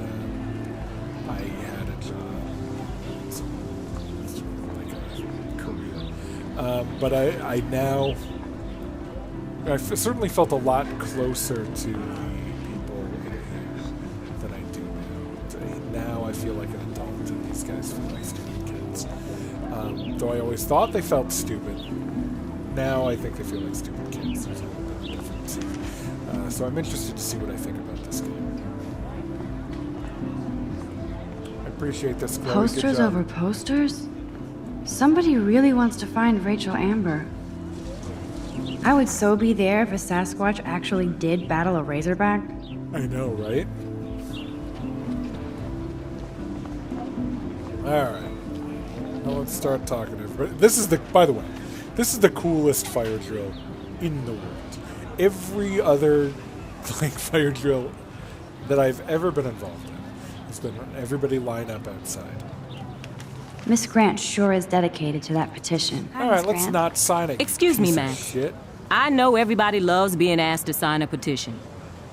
I had a job, so it's like a career. But I now, certainly felt a lot closer to the people in here than I do now. Now I feel like an adult, and these guys feel like stupid kids. Though I always thought they felt stupid, now I think they feel like stupid kids. There's a little bit of a difference. So I'm interested to see what I think about this game. I appreciate this, Chloe. Good Posters job. over posters? Somebody really wants to find Rachel Amber. I would so be there if a Sasquatch actually did battle a Razorback. I know, right? Alright. Now let's start talking to everybody. This is the, by the way, this is the coolest fire drill in the world. Every other like fire drill that I've ever been involved in has been everybody line up outside. Miss Grant sure is dedicated to that petition. Alright, let's not sign it. Excuse me, piece of Max. Shit. I know everybody loves being asked to sign a petition.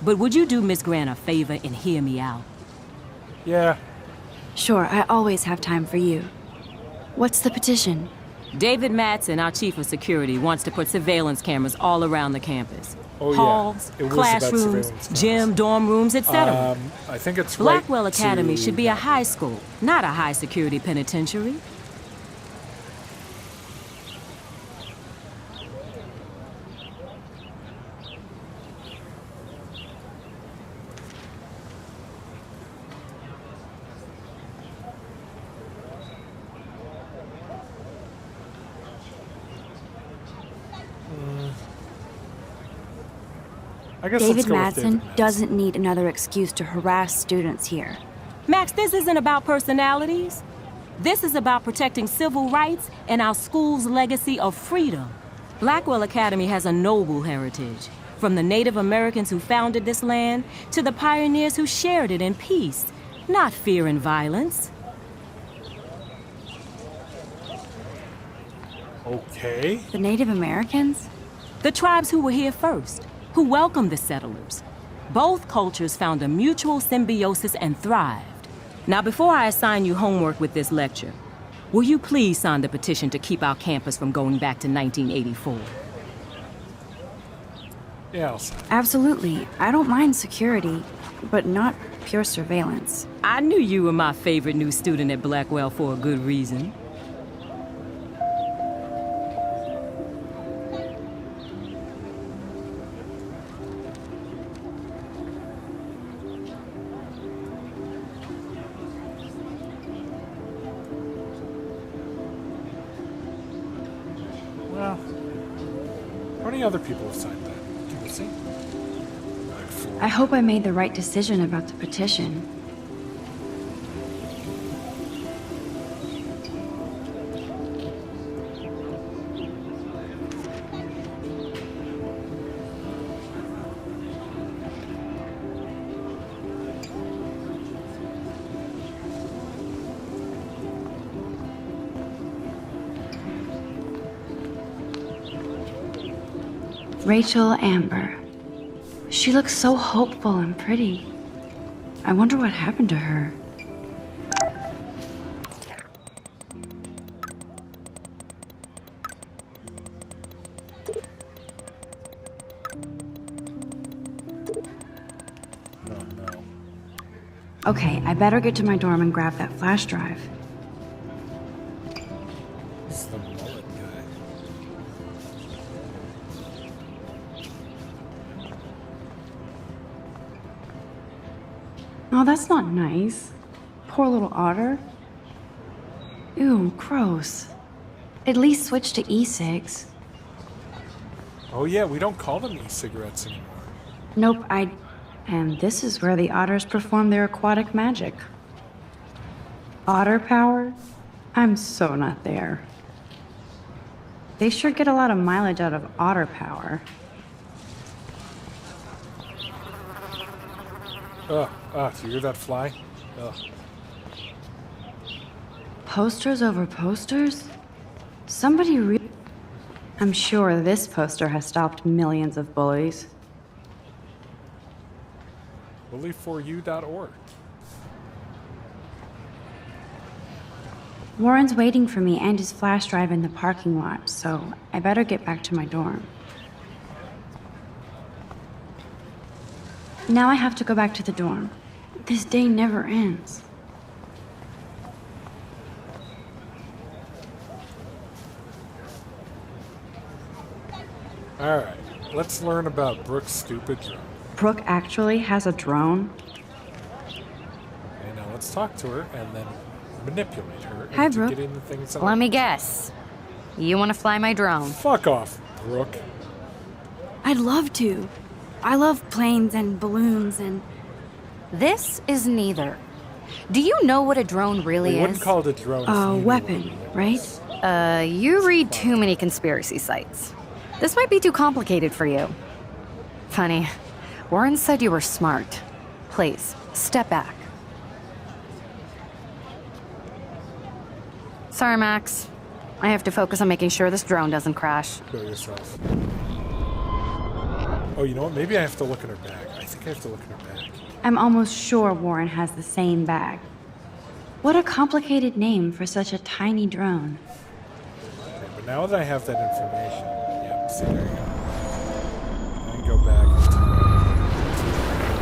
But would you do Miss Grant a favor and hear me out? Yeah. Sure, I always have time for you. What's the petition? David Matson, our chief of security, wants to put surveillance cameras all around the campus. Oh, yeah. Halls, It was about classrooms, surveillance cameras. gym, dorm rooms, etc. I think it's Blackwell right Academy to- should be a high school, not a high-security penitentiary. I guess let's David go with Madsen David Madsen. doesn't need another excuse to harass students here. Max, this isn't about personalities. This is about protecting civil rights and our school's legacy of freedom. Blackwell Academy has a noble heritage, from the Native Americans who founded this land to the pioneers who shared it in peace, not fear and violence. Okay. The Native Americans? The tribes who were here first, who welcomed the settlers. Both cultures found a mutual symbiosis and thrived. Now, before I assign you homework with this lecture, will you please sign the petition to keep our campus from going back to 1984? Yeah, I'll sign. Absolutely. I don't mind security, but not pure surveillance. I knew you were my favorite new student at Blackwell for a good reason. Well, how many other people have signed that? Can you see? Like 4. I hope I made the right decision about the petition. Rachel Amber. She looks so hopeful and pretty. I wonder what happened to her. Oh no. Okay, I better get to my dorm and grab that flash drive. It's the mullet guy. Oh, that's not nice. Poor little otter. Ew, gross. At least switch to e-cigs. Oh yeah, we don't call them e-cigarettes anymore. Nope, And this is where the otters perform their aquatic magic. Otter power? I'm so not there. They sure get a lot of mileage out of otter power. Ugh, do you hear that fly? Ugh. Posters over posters? I'm sure this poster has stopped millions of bullies. Bully4u.org. Warren's waiting for me and his flash drive in the parking lot, so I better get back to my dorm. Now I have to go back to the dorm. This day never ends. Alright, let's learn about Brooke's stupid drone. Brooke actually has a drone? Okay, now let's talk to her and then manipulate her Hi, into Brooke. getting the things Let me guess. You want to fly my drone? Fuck off, Brooke. I'd love to. I love planes and balloons and... This is neither. Do you know what a drone really We wouldn't is? call it a drone. A weapon, right? You read too many conspiracy sites. This might be too complicated for you. Funny. Warren said you were smart. Please, step back. Sorry, Max. I have to focus on making sure this drone doesn't crash. Go yourself. Oh, you know what? Maybe I have to look at her bag. I think I have to look at her bag. I'm almost sure Warren has the same bag. What a complicated name for such a tiny drone. Okay, but now that I have that information, yeah, see, there you go. I can go back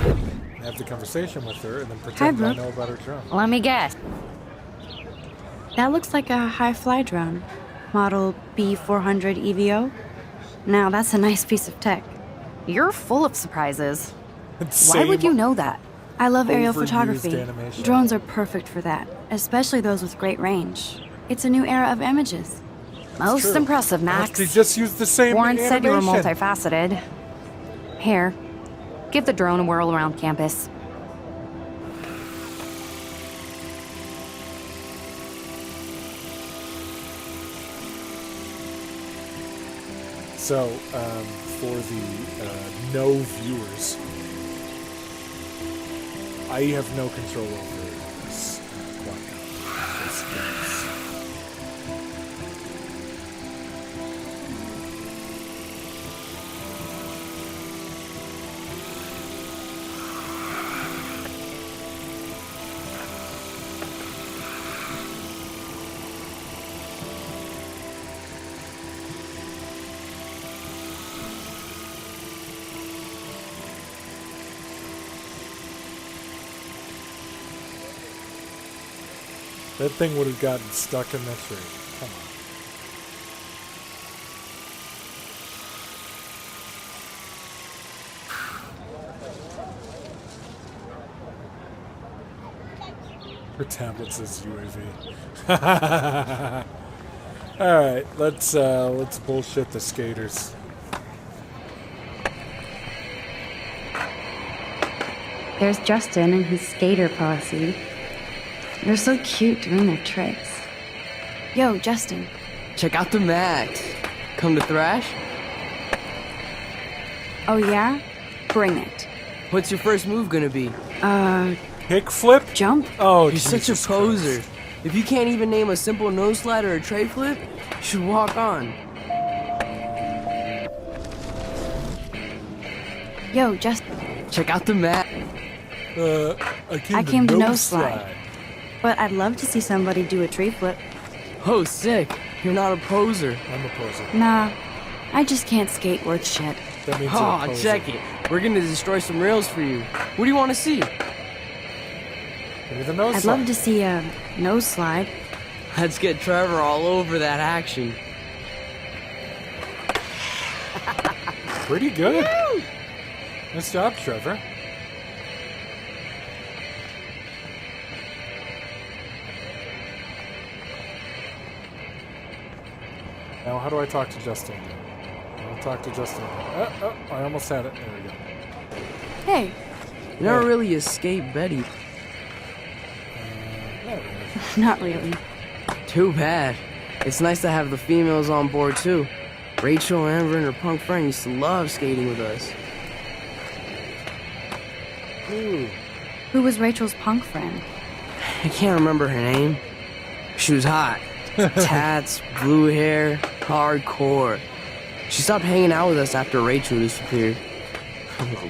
and have the conversation with her and then pretend I Brooke. know about her drone. Let me guess. That looks like a high-fly drone. Model B400 EVO. Now that's a nice piece of tech. You're full of surprises. Why Same would you know that? I love aerial overused photography. animation. Drones are perfect for that, especially those with great range. It's a new era of images. Most true. impressive, Max. They just used the same Warren said you were animation. multifaceted. Here, give the drone a whirl around campus. So, for the no viewers, I have no control over this lockdown. That thing would have gotten stuck in the tree. Come on. Her tablet says UAV. Alright, let's bullshit the skaters. There's Justin and his skater posse. They're so cute doing their tricks. Yo, Justin. Check out the Max. Come to thrash? Oh yeah? Bring it. What's your first move gonna be? Kickflip? Jump? Oh, You're such a poser. Christ. If you can't even name a simple nose slide or a tray flip, you should walk on. Yo, Justin. Check out the Max. I came to no slide. But I'd love to see somebody do a tree flip. Oh, sick. You're not a poser. I'm a poser. Nah, I just can't skate worth shit. That means you're a Oh, poser. check it. We're gonna destroy some rails for you. What do you want to see? Give me the nose I'd slide. love to see a nose slide. Let's get Trevor all over that action. Pretty good. Nice job, Trevor. Now, how do I talk to Justin again? I'll talk to Justin again. Oh, I almost had it. There we go. Hey. You're not really a skate Betty. Not really. Not really. Too bad. It's nice to have the females on board too. Rachel, Amber, and her punk friend used to love skating with us. Ooh. Who was Rachel's punk friend? I can't remember her name. She was hot. Tats, blue hair, hardcore. She stopped hanging out with us after Rachel disappeared.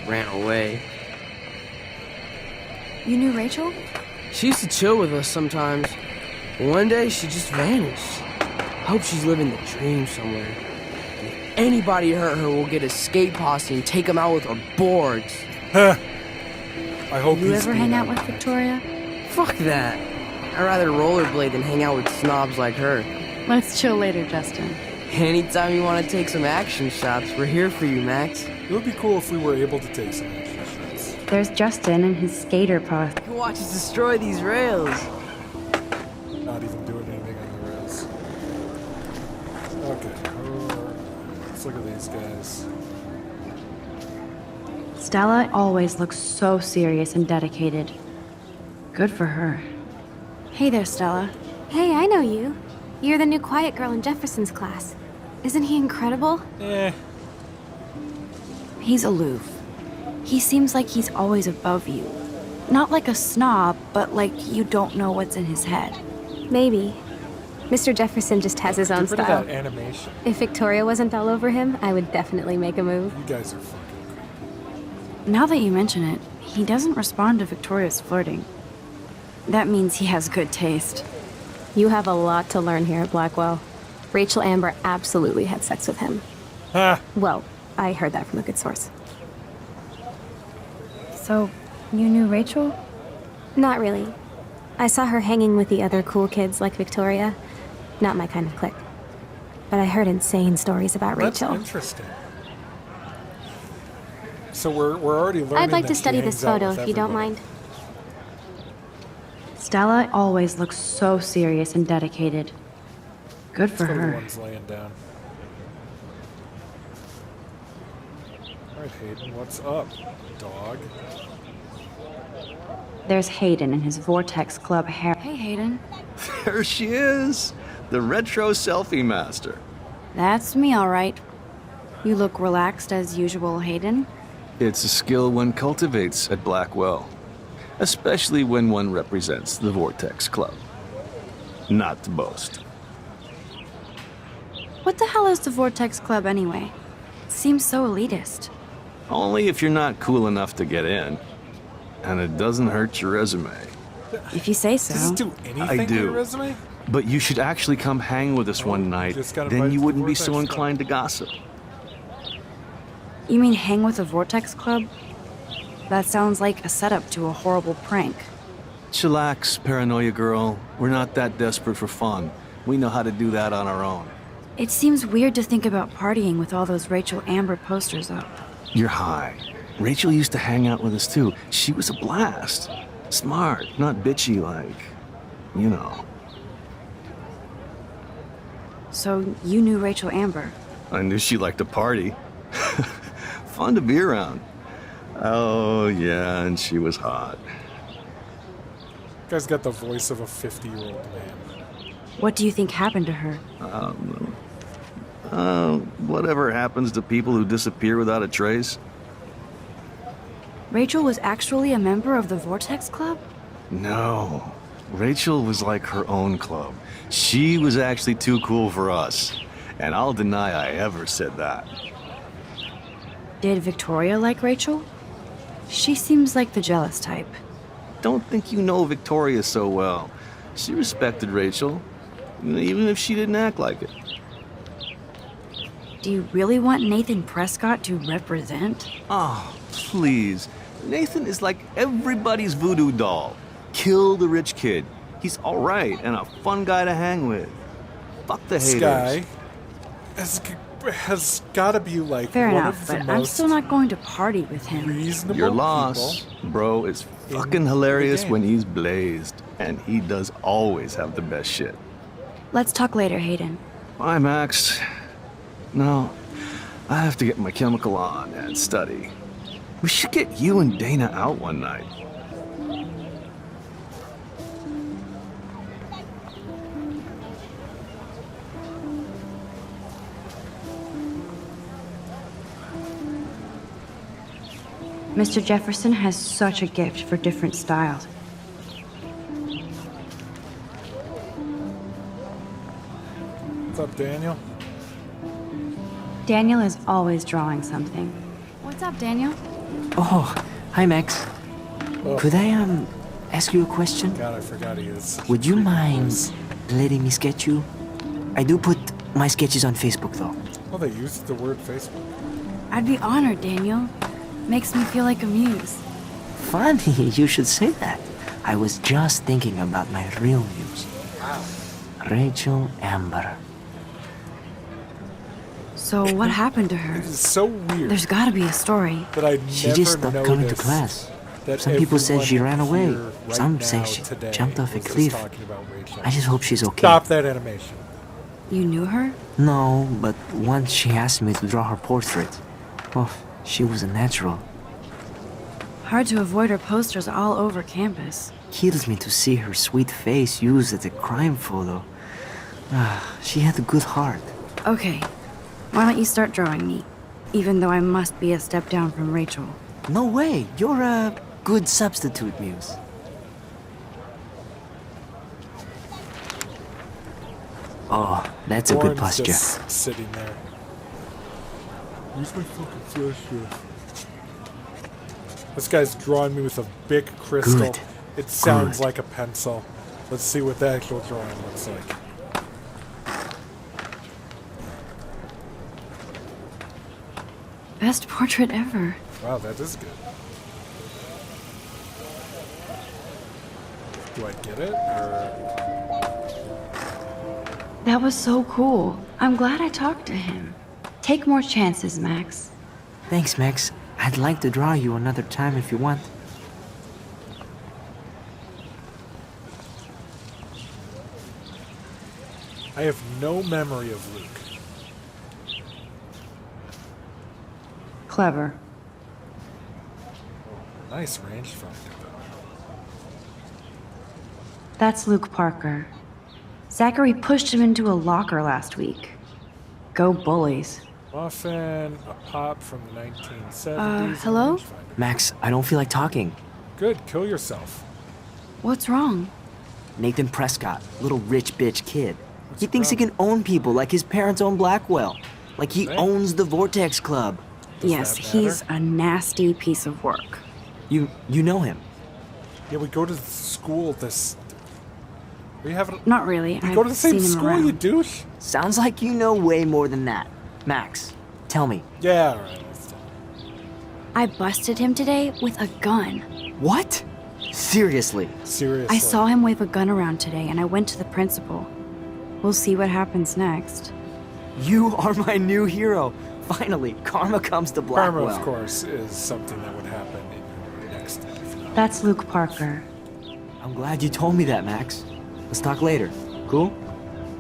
Ran away. You knew Rachel? She used to chill with us sometimes. But one day, she just vanished. I hope she's living the dream somewhere. And if anybody hurt her, we'll get a skate posse and take them out with our boards. I hope You ever hang out with Victoria? Fuck that. I'd rather rollerblade than hang out with snobs like her. Let's chill later, Justin. Anytime you want to take some action shots, we're here for you, Max. It would be cool if we were able to take some action shots. There's Justin and his skater posse. You can watch us destroy these rails. Not even doing anything on the rails. Okay. Let's look at these guys. Stella always looks so serious and dedicated. Good for her. Hey there, Stella. Hey, I know you. You're the new quiet girl in Jefferson's class. Isn't he incredible? He's aloof. He seems like he's always above you. Not like a snob, but like you don't know what's in his head. Maybe. Mr. Jefferson just has his own Get rid of style. that animation. If Victoria wasn't all over him, I would definitely make a move. You guys are fucking creepy. Now that you mention it, he doesn't respond to Victoria's flirting. That means he has good taste. You have a lot to learn here at Blackwell. Rachel Amber absolutely had sex with him. Ha! Well, I heard that from a good source. So, you knew Rachel? Not really. I saw her hanging with the other cool kids like Victoria. Not my kind of clique. But I heard insane stories about That's Rachel. interesting. So we're already learning. I'd like that to she study hangs this out photo with if you don't everybody. mind. Stella always looks so serious and dedicated. Good for Let's go to the her. ones laying down. All right, Hayden, what's up, dog? There's Hayden and his Vortex Club hair. Hey, Hayden. There she is, the retro selfie master. That's me, all right. You look relaxed as usual, Hayden. It's a skill one cultivates at Blackwell, especially when one represents the Vortex Club. Not to boast. What the hell is the Vortex Club anyway? It seems so elitist. Only if you're not cool enough to get in. And it doesn't hurt your resume. If you say so. Does this do anything I to your do. resume? But you should actually come hang with us one night, just got then invited you to the wouldn't be Vortex so Club. inclined to gossip. You mean hang with the Vortex Club? That sounds like a setup to a horrible prank. Chillax, paranoia girl. We're not that desperate for fun. We know how to do that on our own. It seems weird to think about partying with all those Rachel Amber posters up. You're high. Rachel used to hang out with us too. She was a blast. Smart, not bitchy like, you know. So you knew Rachel Amber? I knew she liked to party. Fun to be around. Oh, yeah, and she was hot. Guy's got the voice of a 50-year-old man. What do you think happened to her? Whatever happens to people who disappear without a trace? Rachel was actually a member of the Vortex Club? No. Rachel was like her own club. She was actually too cool for us. And I'll deny I ever said that. Did Victoria like Rachel? She seems like the jealous type. Don't think you know Victoria so well. She respected Rachel, even if she didn't act like it. Do you really want Nathan Prescott to represent? Oh, please. Nathan is like everybody's voodoo doll. Kill the rich kid. He's all right and a fun guy to hang with. Fuck the haters. This guy has got to be like Fair one enough, of the but I'm most still not going to party with him. reasonable Your loss, bro, is fucking hilarious when he's blazed. And he does always have the best shit. Let's talk later, Hayden. Bye, Max. No, I have to get my chemical on and study. We should get you and Dana out one night. Mr. Jefferson has such a gift for different styles. What's up, Daniel? Daniel is always drawing something. What's up, Daniel? Oh, hi, Max. Oh. Could I, ask you a question? God, I forgot he is. Would you mind letting me sketch you? I do put my sketches on Facebook, though. Oh, they used the word Facebook. I'd be honored, Daniel. Makes me feel like a muse. Funny, you should say that. I was just thinking about my real muse. Wow. Rachel Amber. So what happened to her? It's so weird. There's gotta be a story. That I She never just stopped coming to noticed class. that Some people said she everyone ran away. here right Some now say she today jumped off a was just cliff. talking about Rachel. I just hope she's okay. Stop that animation. You knew her? No, but once she asked me to draw her portrait. Oh, she was a natural. Hard to avoid her posters all over campus. Kills me to see her sweet face used as a crime photo. She had a good heart. Okay, why don't you start drawing me? Even though I must be a step down from Rachel. No way, you're a good substitute, Muse. Oh, that's a good Warren's posture. just sitting there. Where's my fucking flashlight? This guy's drawing me with a big crystal. Good. It sounds Good. like a pencil. Let's see what the actual drawing looks like. Best portrait ever. Wow, that is good. Do I get it? Or... That was so cool. I'm glad I talked to him. Take more chances, Max. Thanks, Max. I'd like to draw you another time if you want. I have no memory of Luke. Clever. Nice rangefinder, though. That's Luke Parker. Zachary pushed him into a locker last week. Go bullies. Muffin, a pop from the 1970s. Hello? Max, I don't feel like talking. Good, kill yourself. What's wrong? Nathan Prescott, little rich bitch kid. What's He the thinks he problem? can own people like his parents own Blackwell. Like he Right. owns the Vortex Club. Yes, that matter? he's a nasty piece of work. You know him. Yeah, we go to school this... We haven't... Not really. We go to the same seen him school, around. you douche? Sounds like you know way more than that. Max, tell me. Yeah, alright. I busted him today with a gun. What? Seriously. Seriously. I saw him wave a gun around today, and I went to the principal. We'll see what happens next. You are my new hero. Finally, karma comes to Blackwell. Karma, of course, is something that would happen in your next life. That's Luke Parker. I'm glad you told me that, Max. Let's talk later. Cool?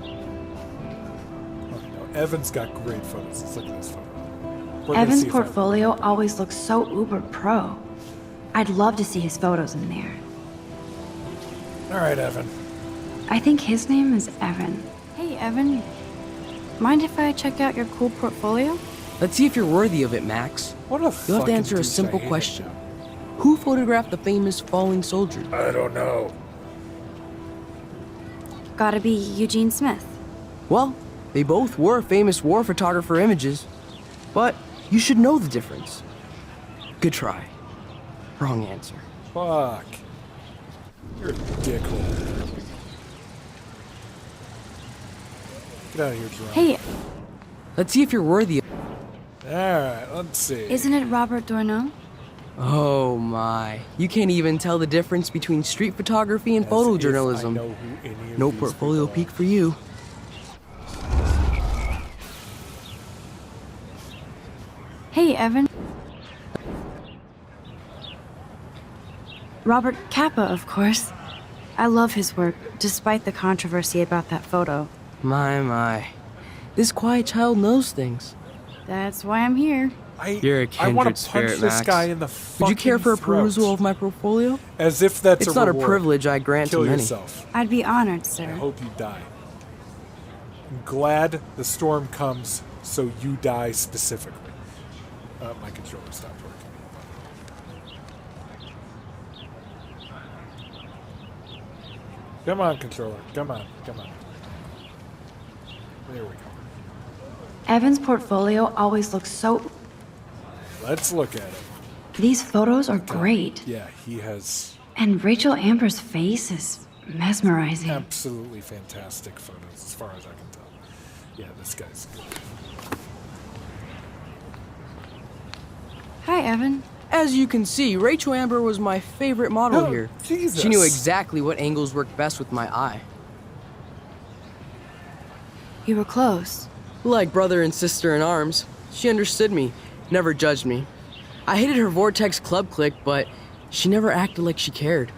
Oh, no. Evan's got great photos. Let's look at this photo. Evan's portfolio always looks so uber pro. I'd love to see his photos in there. All right, Evan. I think his name is Evan. Hey, Evan. Mind if I check out your cool portfolio? Let's see if you're worthy of it, Max. What a You'll have to answer a simple question. Who photographed the famous falling soldier? I don't know. Gotta be Eugene Smith. Well, they both were famous war photographer images. But you should know the difference. Good try. Wrong answer. Fuck. You're a dickhole. Get out of here, drunk. Hey. Let's see if you're worthy of... Alright, let's see. Isn't it Robert Doisneau? Oh my. You can't even tell the difference between street photography and photojournalism. No portfolio peek for you. Hey, Evan. Robert Capa, of course. I love his work, despite the controversy about that photo. My. This quiet child knows things. That's why I'm here. You're a kindred spirit, this Max. guy in the Would you care for a throat. perusal of my portfolio? As if that's it's a not reward. a privilege I grant Kill to many. yourself. I'd be honored, sir. I hope you die. I'm glad the storm comes so you die specifically. My controller stopped working. Come on, controller. Come on. There we go. Evan's portfolio always looks so... Let's look at it. These photos are great. Yeah, he has... And Rachel Amber's face is mesmerizing. Absolutely fantastic photos, as far as I can tell. Yeah, this guy's good. Hi, Evan. As you can see, Rachel Amber was my favorite model here. Jesus. She knew exactly what angles worked best with my eye. You were close. Like brother and sister in arms. She understood me, never judged me. I hated her Vortex Club clique, but she never acted like she cared.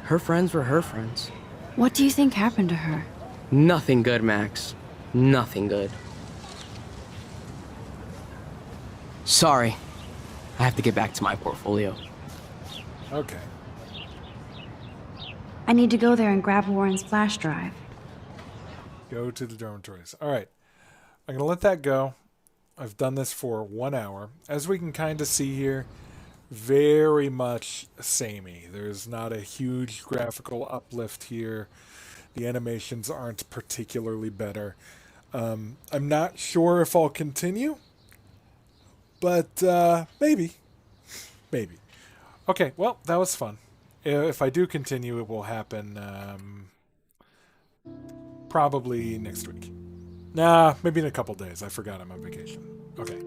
Her friends were her friends. What do you think happened to her? Nothing good, Max. Nothing good. Sorry. I have to get back to my portfolio. Okay. I need to go there and grab Warren's flash drive. Go to the dormitories. All right. I'm going to let that go. I've done this for 1 hour. As we can kind of see here, very much samey. There's not a huge graphical uplift here. The animations aren't particularly better. I'm not sure if I'll continue, but maybe. Maybe. Okay, well, that was fun. If I do continue, it will happen probably next week. Nah, maybe in a couple days. I forgot I'm on vacation. Okay.